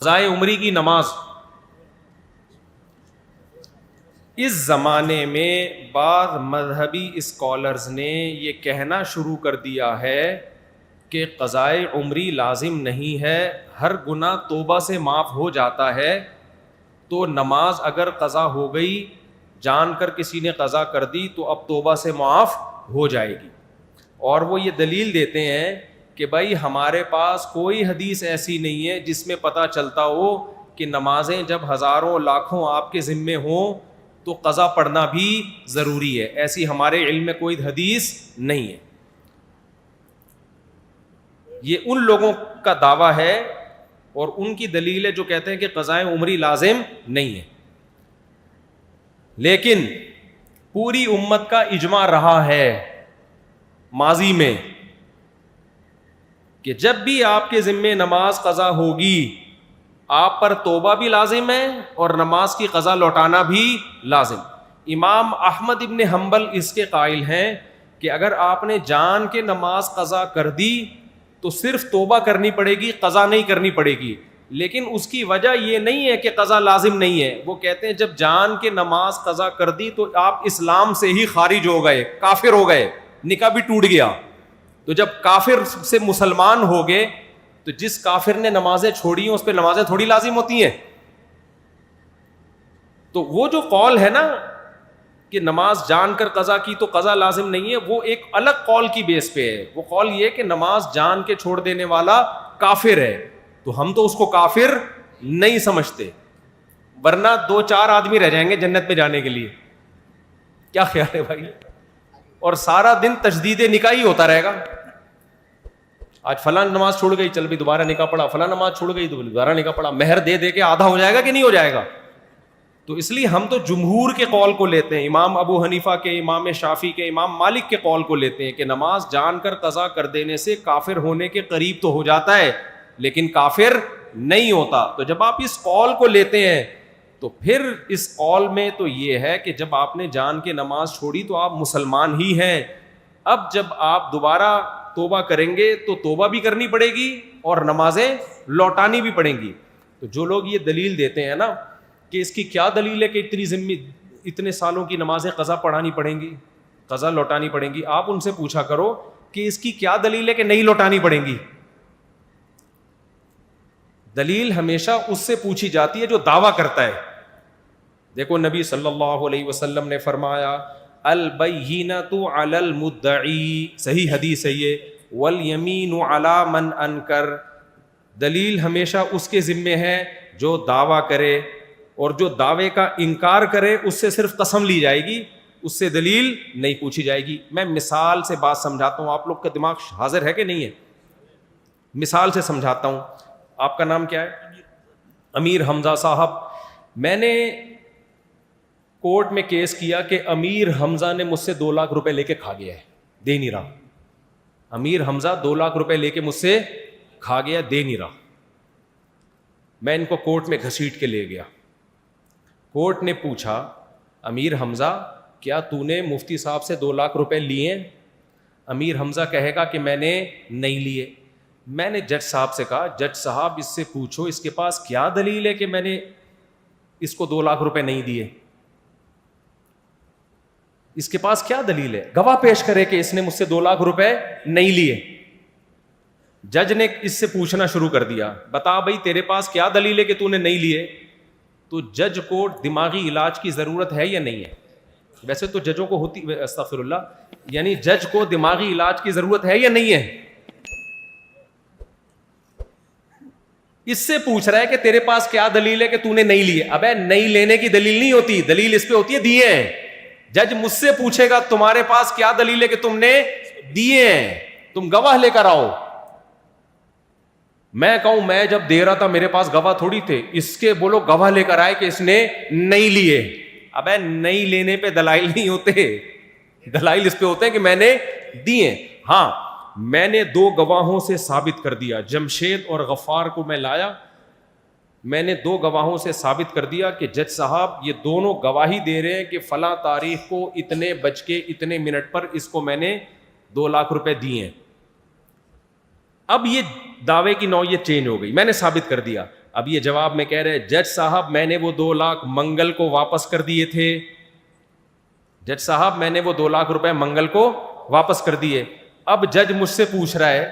قضائے عمری کی نماز اس زمانے میں بعض مذہبی اسکالرز نے یہ کہنا شروع کر دیا ہے کہ قضائے عمری لازم نہیں ہے، ہر گناہ توبہ سے معاف ہو جاتا ہے، تو نماز اگر قضا ہو گئی، جان کر کسی نے قضا کر دی تو اب توبہ سے معاف ہو جائے گی۔ اور وہ یہ دلیل دیتے ہیں کہ بھائی ہمارے پاس کوئی حدیث ایسی نہیں ہے جس میں پتہ چلتا ہو کہ نمازیں جب ہزاروں لاکھوں آپ کے ذمے ہوں تو قضا پڑھنا بھی ضروری ہے، ایسی ہمارے علم میں کوئی حدیث نہیں ہے۔ یہ ان لوگوں کا دعویٰ ہے اور ان کی دلیل ہے جو کہتے ہیں کہ قضائے عمری لازم نہیں ہے، لیکن پوری امت کا اجماع رہا ہے ماضی میں کہ جب بھی آپ کے ذمے نماز قضا ہوگی آپ پر توبہ بھی لازم ہے اور نماز کی قضا لوٹانا بھی لازم۔ امام احمد ابن حنبل اس کے قائل ہیں کہ اگر آپ نے جان کے نماز قضا کر دی تو صرف توبہ کرنی پڑے گی، قضا نہیں کرنی پڑے گی، لیکن اس کی وجہ یہ نہیں ہے کہ قضا لازم نہیں ہے۔ وہ کہتے ہیں جب جان کے نماز قضا کر دی تو آپ اسلام سے ہی خارج ہو گئے، کافر ہو گئے، نکاح بھی ٹوٹ گیا۔ تو جب کافر سے مسلمان ہو گئے تو جس کافر نے نمازیں چھوڑی ہیں اس پہ نمازیں تھوڑی لازم ہوتی ہیں۔ تو وہ جو قول ہے نا کہ نماز جان کر قضا کی تو قضا لازم نہیں ہے، وہ ایک الگ قول کی بیس پہ ہے۔ وہ قول یہ کہ نماز جان کے چھوڑ دینے والا کافر ہے، تو ہم تو اس کو کافر نہیں سمجھتے، ورنہ 2-4 آدمی رہ جائیں گے جنت میں جانے کے لیے۔ کیا خیال ہے بھائی؟ اور سارا دن تجدید نکاح ہی ہوتا رہے گا، آج فلاں نماز چھوڑ گئی چل بھی دوبارہ نکاح پڑھا، فلاں نماز چھوڑ گئی تو دوبارہ نکاح پڑھا، مہر دے دے کے آدھا ہو جائے گا کہ نہیں ہو جائے گا؟ تو اس لیے ہم تو جمہور کے قول کو لیتے ہیں، امام ابو حنیفہ کے، امام شافعی کے، امام مالک کے قول کو لیتے ہیں کہ نماز جان کر قضا کر دینے سے کافر ہونے کے قریب تو ہو جاتا ہے لیکن کافر نہیں ہوتا۔ تو جب آپ اس قول کو لیتے ہیں تو پھر اس قول میں تو یہ ہے کہ جب آپ نے جان کے نماز چھوڑی تو آپ مسلمان ہی ہیں، اب جب آپ دوبارہ توبہ کریں گے تو توبہ بھی کرنی پڑے گی اور نمازیں لوٹانی بھی پڑیں گی۔ تو جو لوگ یہ دلیل دیتے ہیں نا کہ اس کی کیا دلیل ہے کہ اتنے سالوں کی نمازیں قضا پڑھانی پڑیں گی، قضا لوٹانی پڑیں گی، آپ ان سے پوچھا کرو کہ اس کی کیا دلیل ہے کہ نہیں لوٹانی پڑیں گی۔ دلیل ہمیشہ اس سے پوچھی جاتی ہے جو دعویٰ کرتا ہے۔ دیکھو نبی صلی اللہ علیہ وسلم نے فرمایا البینۃ علی المدعی، صحیح حدیث ہے یہ، والیمین علی من انکر، دلیل ہمیشہ اس کے ذمے ہے جو دعویٰ کرے، اور جو دعوے کا انکار کرے اس سے صرف قسم لی جائے گی، اس سے دلیل نہیں پوچھی جائے گی۔ میں مثال سے بات سمجھاتا ہوں، آپ لوگ کا دماغ حاضر ہے کہ نہیں ہے؟ مثال سے سمجھاتا ہوں۔ آپ کا نام کیا ہے؟ امیر حمزہ صاحب۔ میں نے کورٹ میں کیس کیا کہ امیر حمزہ نے مجھ سے 2 لاکھ روپے لے کے کھا گیا ہے، دے نہیں رہا۔ امیر حمزہ 2 لاکھ روپے لے کے مجھ سے کھا گیا، دے نہیں رہا۔ میں ان کو کورٹ میں گھسیٹ کے لے گیا۔ کورٹ نے پوچھا امیر حمزہ کیا تو نے مفتی صاحب سے 2 لاکھ روپے لیے ہیں؟ امیر حمزہ کہے گا کہ میں نے نہیں لیے۔ میں نے جج صاحب سے کہا جج صاحب اس سے پوچھو اس کے پاس کیا دلیل ہے کہ میں نے اس کو 2 لاکھ روپے نہیں دیے، اس کے پاس کیا دلیل ہے، گواہ پیش کرے کہ اس نے مجھ سے 2 لاکھ روپے نہیں لیے۔ جج نے اس سے پوچھنا شروع کر دیا بتا بھائی تیرے پاس کیا دلیل ہے کہ تو نے نہیں لیے۔ تو جج کو دماغی علاج کی ضرورت ہے یا نہیں ہے؟ ویسے تو ججوں کو ہوتی، استغفر اللہ، یعنی جج کو دماغی علاج کی ضرورت ہے یا نہیں ہے؟ اس سے پوچھ رہا ہے کہ تیرے پاس کیا دلیل ہے کہ تو نے نہیں لیے۔ ابے نہیں لینے کی دلیل نہیں ہوتی، دلیل اس پہ ہوتی ہے دیے ہیں۔ جج مجھ سے پوچھے گا تمہارے پاس کیا دلیل ہے کہ تم نے دیے ہیں، تم گواہ لے کر آؤ۔ میں کہوں میں جب دے رہا تھا میرے پاس گواہ تھوڑی تھے، اس کے بولو گواہ لے کر آئے کہ اس نے نہیں لیے۔ ابے نہیں لینے پہ دلائل نہیں ہوتے، دلائل اس پہ ہوتے ہیں کہ میں نے دیے۔ ہاں میں نے 2 گواہوں سے ثابت کر دیا، جمشید اور غفار کو میں لایا، میں نے 2 گواہوں سے ثابت کر دیا کہ جج صاحب یہ دونوں گواہی دے رہے ہیں کہ فلاں تاریخ کو اتنے بج کے اتنے منٹ پر اس کو میں نے 2 لاکھ روپے دیے ہیں۔ اب یہ دعوے کی نوعیت چینج ہو گئی، میں نے ثابت کر دیا۔ اب یہ جواب میں کہہ رہے جج صاحب میں نے وہ 2 لاکھ منگل کو واپس کر دیے تھے، جج صاحب میں نے وہ 2 لاکھ روپے منگل کو واپس کر دیے. اب جج مجھ سے پوچھ رہا ہے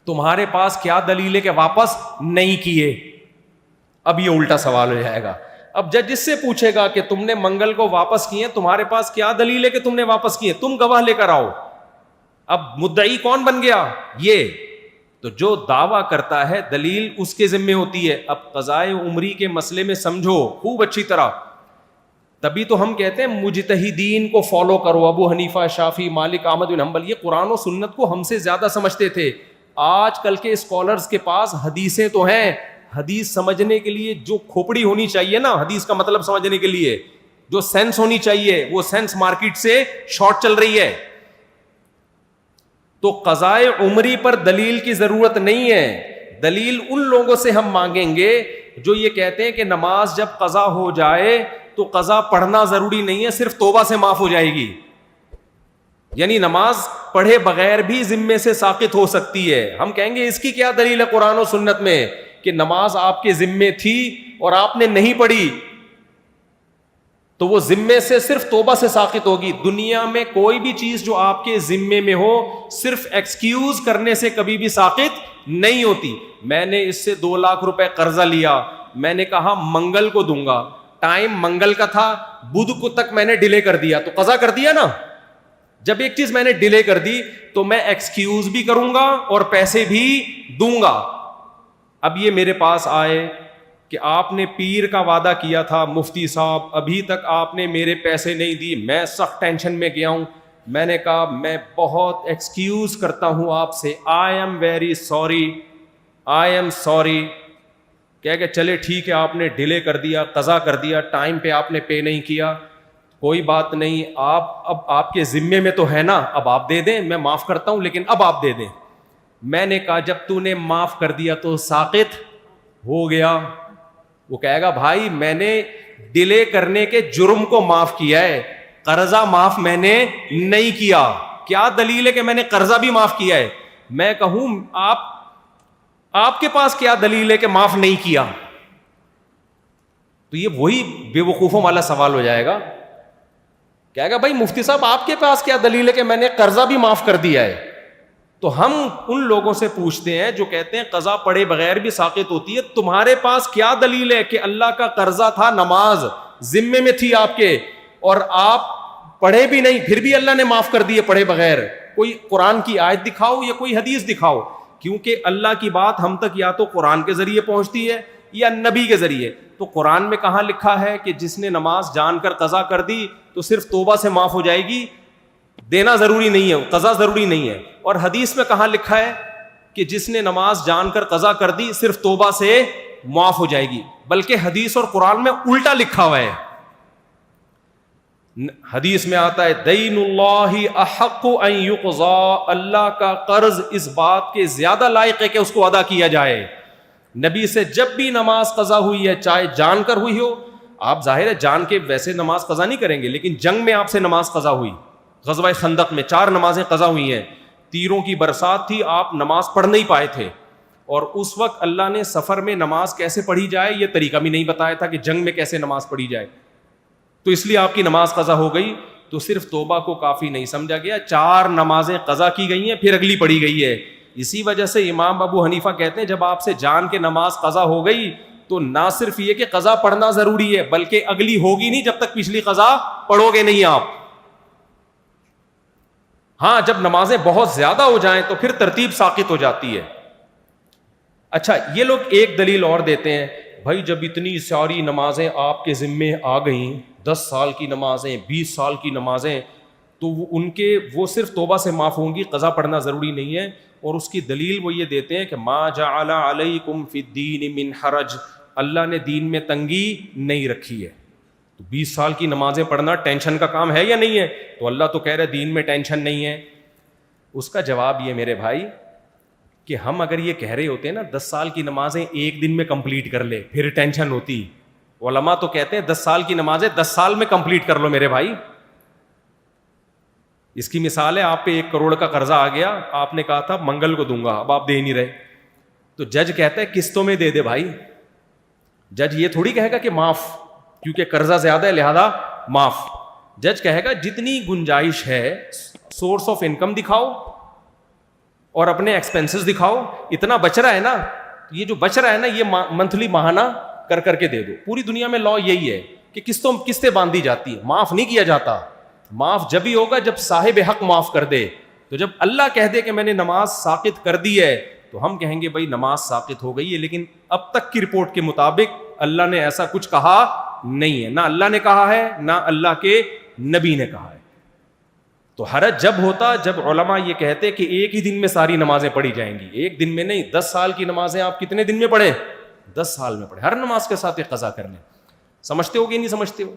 تمہارے پاس کیا دلیل ہے کہ واپس نہیں کیے؟ اب یہ الٹا سوال ہو جائے گا. اب جج اس سے پوچھے گا کہ تم نے منگل کو واپس کیے، تمہارے پاس کیا دلیل ہے کہ تم نے واپس کیے؟ تم گواہ لے کر آؤ. اب مدعی کون بن گیا؟ یہ. تو جو دعویٰ کرتا ہے دلیل اس کے ذمے ہوتی ہے. اب قضائے عمری کے مسئلے میں سمجھو خوب اچھی طرح، تبھی تو ہم کہتے ہیں مجتہدین کو فالو کرو. ابو حنیفہ، شافعی، مالک، احمد بن حنبل یہ قرآن و سنت کو ہم سے زیادہ سمجھتے تھے. آج کل کے اسکالرز کے پاس حدیثیں تو ہیں، حدیث سمجھنے کے لیے جو کھوپڑی ہونی چاہیے نا، حدیث کا مطلب سمجھنے کے لیے جو سینس ہونی چاہیے، وہ سینس مارکیٹ سے شارٹ چل رہی ہے. تو قضائے عمری پر دلیل کی ضرورت نہیں ہے. دلیل ان لوگوں سے ہم مانگیں گے جو یہ کہتے ہیں کہ نماز جب قضا ہو جائے تو قضا پڑھنا ضروری نہیں ہے، صرف توبہ سے معاف ہو جائے گی. یعنی نماز پڑھے بغیر بھی ذمے سے ساقط ہو سکتی ہے. ہم کہیں گے اس کی کیا دلیل ہے قرآن و سنت میں کہ نماز آپ کے ذمے تھی اور آپ نے نہیں پڑھی تو وہ ذمے سے صرف توبہ سے ساقط ہوگی. دنیا میں کوئی بھی چیز جو آپ کے ذمے میں ہو صرف ایکسکیوز کرنے سے کبھی بھی ساقط نہیں ہوتی. میں نے اس سے 2 لاکھ روپے قرضہ لیا، میں نے کہا منگل کو دوں گا، ٹائم منگل کا تھا، بدھ کو تک میں نے ڈیلے کر دیا تو قضا کر دیا نا. جب ایک چیز میں نے ڈیلے کر دی تو میں ایکسکیوز بھی کروں گا اور پیسے بھی دوں گا. اب یہ میرے پاس آئے کہ آپ نے پیر کا وعدہ کیا تھا مفتی صاحب، ابھی تک آپ نے میرے پیسے نہیں دی، میں سخت ٹینشن میں گیا ہوں. میں نے کہا میں بہت ایکسکیوز کرتا ہوں آپ سے، I am very sorry, I am sorry. کہہ کہ چلے ٹھیک ہے آپ نے ڈیلے کر دیا، قضا کر دیا، ٹائم پہ آپ نے پے نہیں کیا، کوئی بات نہیں، اب آپ کے ذمے میں تو ہے نا، اب آپ دے دیں، میں معاف کرتا ہوں لیکن اب آپ دے دیں. میں نے کہا جب تو نے معاف کر دیا تو ساقط ہو گیا. وہ کہے گا بھائی میں نے ڈیلے کرنے کے جرم کو معاف کیا ہے، قرضہ معاف میں نے نہیں کیا. کیا دلیل ہے کہ میں نے قرضہ بھی معاف کیا ہے؟ میں کہوں آپ کے پاس کیا دلیل ہے کہ معاف نہیں کیا؟ تو یہ وہی بے وقوفوں والا سوال ہو جائے گا. کہے گا بھائی مفتی صاحب آپ کے پاس کیا دلیل ہے کہ میں نے قرضہ بھی معاف کر دیا ہے؟ تو ہم ان لوگوں سے پوچھتے ہیں جو کہتے ہیں قضا پڑھے بغیر بھی ساقط ہوتی ہے، تمہارے پاس کیا دلیل ہے کہ اللہ کا قرضہ تھا، نماز ذمے میں تھی آپ کے اور آپ پڑھے بھی نہیں پھر بھی اللہ نے معاف کر دیے پڑھے بغیر؟ کوئی قرآن کی آیت دکھاؤ یا کوئی حدیث دکھاؤ. کیونکہ اللہ کی بات ہم تک یا تو قرآن کے ذریعے پہنچتی ہے یا نبی کے ذریعے. تو قرآن میں کہاں لکھا ہے کہ جس نے نماز جان کر قضا کر دی تو صرف توبہ سے معاف ہو جائے گی، دینا ضروری نہیں ہے، قضا ضروری نہیں ہے. اور حدیث میں کہاں لکھا ہے کہ جس نے نماز جان کر قضا کر دی صرف توبہ سے معاف ہو جائے گی؟ بلکہ حدیث اور قرآن میں الٹا لکھا ہوا ہے. حدیث میں آتا ہے دین اللہ احق ان یقضا، اللہ کا قرض اس بات کے زیادہ لائق ہے کہ اس کو ادا کیا جائے. نبی سے جب بھی نماز قضا ہوئی ہے چاہے جان کر ہوئی ہو، آپ ظاہر ہے جان کے ویسے نماز قضا نہیں کریں گے لیکن جنگ میں آپ سے نماز قضا ہوئی، غزوہ خندق میں 4 نمازیں قضا ہوئی ہیں، تیروں کی برسات تھی، آپ نماز پڑھ نہیں پائے تھے اور اس وقت اللہ نے سفر میں نماز کیسے پڑھی جائے یہ طریقہ بھی نہیں بتایا تھا کہ جنگ میں کیسے نماز پڑھی جائے، تو اس لیے آپ کی نماز قضا ہو گئی. تو صرف توبہ کو کافی نہیں سمجھا گیا، 4 نمازیں قضا کی گئی ہیں پھر اگلی پڑھی گئی ہے. اسی وجہ سے امام ابو حنیفہ کہتے ہیں جب آپ سے جان کے نماز قضا ہو گئی تو نہ صرف یہ کہ قضا پڑھنا ضروری ہے بلکہ اگلی ہوگی نہیں جب تک پچھلی قضا پڑھو گے نہیں آپ. ہاں جب نمازیں بہت زیادہ ہو جائیں تو پھر ترتیب ساقط ہو جاتی ہے. اچھا یہ لوگ ایک دلیل اور دیتے ہیں، بھائی جب اتنی ساری نمازیں آپ کے ذمے آ گئیں، 10 سال کی نمازیں، 20 سال کی نمازیں، تو وہ صرف توبہ سے معاف ہوں گی، قضا پڑھنا ضروری نہیں ہے. اور اس کی دلیل وہ یہ دیتے ہیں کہ ما جعل علیکم فی الدین من حرج، اللہ نے دین میں تنگی نہیں رکھی ہے. تو 20 سال کی نمازیں پڑھنا ٹینشن کا کام ہے یا نہیں ہے؟ تو اللہ تو کہہ رہے دین میں ٹینشن نہیں ہے. اس کا جواب یہ میرے بھائی کہ ہم اگر یہ کہہ رہے ہوتے ہیں نا 10 سال کی نمازیں ایک دن میں کمپلیٹ کر لے پھر ٹینشن ہوتی. علماء تو کہتے ہیں 10 سال کی نمازیں 10 سال میں کمپلیٹ کر لو میرے بھائی. اس کی مثال ہے آپ پہ 1 کروڑ کا قرضہ آ گیا، آپ نے کہا تھا منگل کو دوں گا، اب آپ دے نہیں رہے، تو جج کہتا ہے قسطوں میں دے دے بھائی، جج یہ تھوڑی کہے گا کہ معاف، کیونکہ قرضہ زیادہ ہے لہذا معاف. جج کہے گا جتنی گنجائش ہے سورس آف انکم دکھاؤ اور اپنے ایکسپینسز دکھاؤ. اتنا بچ رہا ہے نا، یہ جو بچ رہا ہے نا یہ منتھلی ماہانہ کر کر کے دے دو. پوری دنیا میں لا یہی ہے کہ قسطیں باندھی جاتی ہیں، معاف نہیں کیا جاتا. معاف جب ہی ہوگا جب صاحب حق معاف کر دے. تو جب اللہ کہہ دے کہ میں نے نماز ساقط کر دی ہے تو ہم کہیں گے بھائی نماز ساقط ہو گئی ہے، لیکن اب تک کی رپورٹ کے مطابق اللہ نے ایسا کچھ کہا نہیں ہے، نہ اللہ نے کہا ہے نہ اللہ کے نبی نے کہا ہے. تو حرج جب ہوتا جب علماء یہ کہتے کہ ایک ہی دن میں ساری نمازیں پڑھی جائیں گی. ایک دن میں نہیں، 10 سال کی نمازیں آپ کتنے دن میں پڑھیں؟ 10 سال میں پڑھیں. ہر نماز کے ساتھ ایک قضا کر لیں. سمجھتے ہو کہ نہیں سمجھتے ہو؟